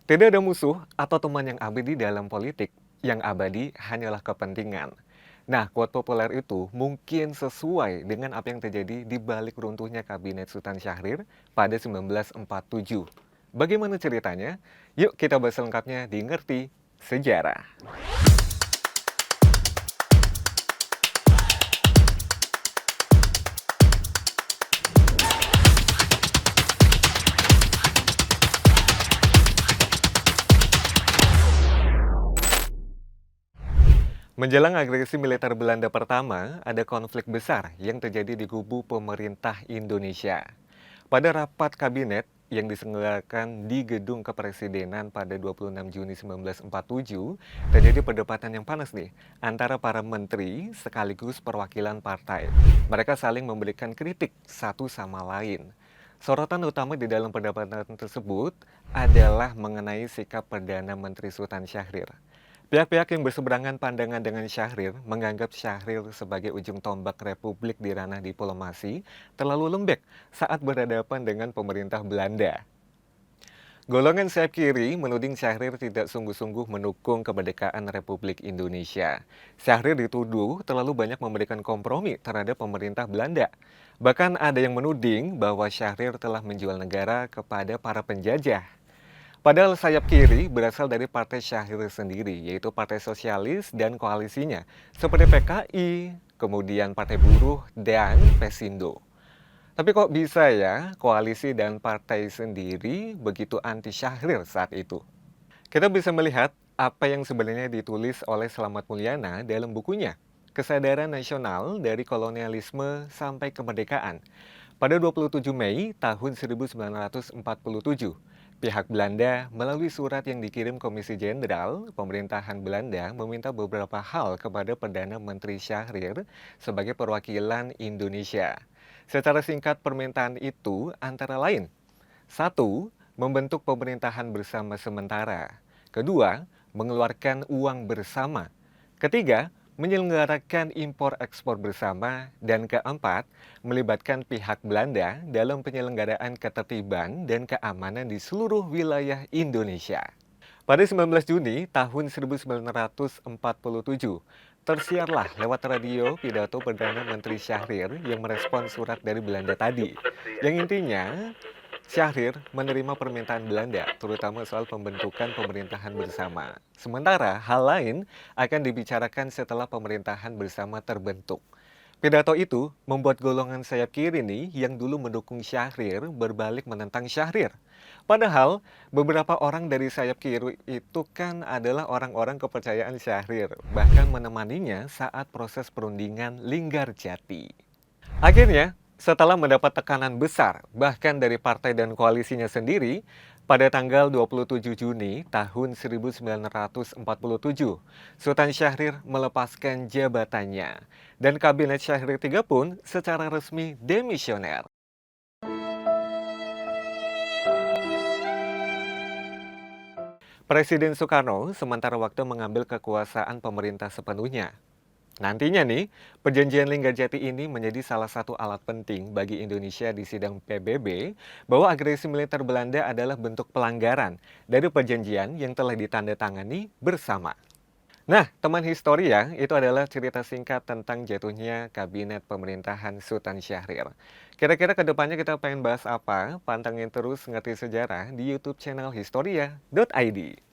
Tidak ada musuh atau teman yang abadi dalam politik, yang abadi hanyalah kepentingan. Nah, quote populer itu mungkin sesuai dengan apa yang terjadi di balik runtuhnya Kabinet Sultan Syahrir pada 1947. Bagaimana ceritanya? Yuk kita bahas lengkapnya di Ngerti Sejarah. Menjelang agresi militer Belanda pertama, ada konflik besar yang terjadi di kubu pemerintah Indonesia. Pada rapat kabinet yang diselenggarakan di Gedung Kepresidenan pada 26 Juni 1947, terjadi perdebatan yang panas nih antara para menteri sekaligus perwakilan partai. Mereka saling memberikan kritik satu sama lain. Sorotan utama di dalam perdebatan tersebut adalah mengenai sikap Perdana Menteri Sultan Syahrir. Pihak-pihak yang berseberangan pandangan dengan Syahrir menganggap Syahrir sebagai ujung tombak Republik di ranah diplomasi terlalu lembek saat berhadapan dengan pemerintah Belanda. Golongan sayap kiri menuding Syahrir tidak sungguh-sungguh mendukung kemerdekaan Republik Indonesia. Syahrir dituduh terlalu banyak memberikan kompromi terhadap pemerintah Belanda. Bahkan ada yang menuding bahwa Syahrir telah menjual negara kepada para penjajah. Padahal sayap kiri berasal dari Partai Syahrir sendiri, yaitu Partai Sosialis dan koalisinya, seperti PKI, kemudian Partai Buruh, dan Pesindo. Tapi kok bisa ya koalisi dan partai sendiri begitu anti Syahrir saat itu? Kita bisa melihat apa yang sebenarnya ditulis oleh Slamet Mulyana dalam bukunya, Kesadaran Nasional dari Kolonialisme sampai Kemerdekaan. Pada 27 Mei tahun 1947, pihak Belanda melalui surat yang dikirim Komisi Jenderal Pemerintahan Belanda meminta beberapa hal kepada Perdana Menteri Syahrir sebagai perwakilan Indonesia. Secara singkat permintaan itu antara lain: satu, membentuk pemerintahan bersama sementara. Kedua, mengeluarkan uang bersama. Ketiga, menyelenggarakan impor-ekspor bersama. Dan keempat, melibatkan pihak Belanda dalam penyelenggaraan ketertiban dan keamanan di seluruh wilayah Indonesia. Pada 19 Juni tahun 1947, tersiarlah lewat radio pidato Perdana Menteri Syahrir yang merespons surat dari Belanda tadi. Yang intinya, Syahrir menerima permintaan Belanda, terutama soal pembentukan pemerintahan bersama. Sementara hal lain akan dibicarakan setelah pemerintahan bersama terbentuk. Pidato itu membuat golongan sayap kiri nih yang dulu mendukung Syahrir berbalik menentang Syahrir. Padahal beberapa orang dari sayap kiri itu kan adalah orang-orang kepercayaan Syahrir, bahkan menemaninya saat proses perundingan Linggarjati. Akhirnya, setelah mendapat tekanan besar, bahkan dari partai dan koalisinya sendiri, pada tanggal 27 Juni tahun 1947, Sultan Syahrir melepaskan jabatannya, dan Kabinet Syahrir III pun secara resmi demisioner. Presiden Soekarno sementara waktu mengambil kekuasaan pemerintah sepenuhnya. Nantinya nih, perjanjian Linggarjati ini menjadi salah satu alat penting bagi Indonesia di sidang PBB bahwa agresi militer Belanda adalah bentuk pelanggaran dari perjanjian yang telah ditandatangani bersama. Nah, teman historia, itu adalah cerita singkat tentang jatuhnya Kabinet Pemerintahan Sultan Syahrir. Kira-kira kedepannya kita pengen bahas apa? Pantengin terus Ngerti Sejarah di YouTube channel Historia.id.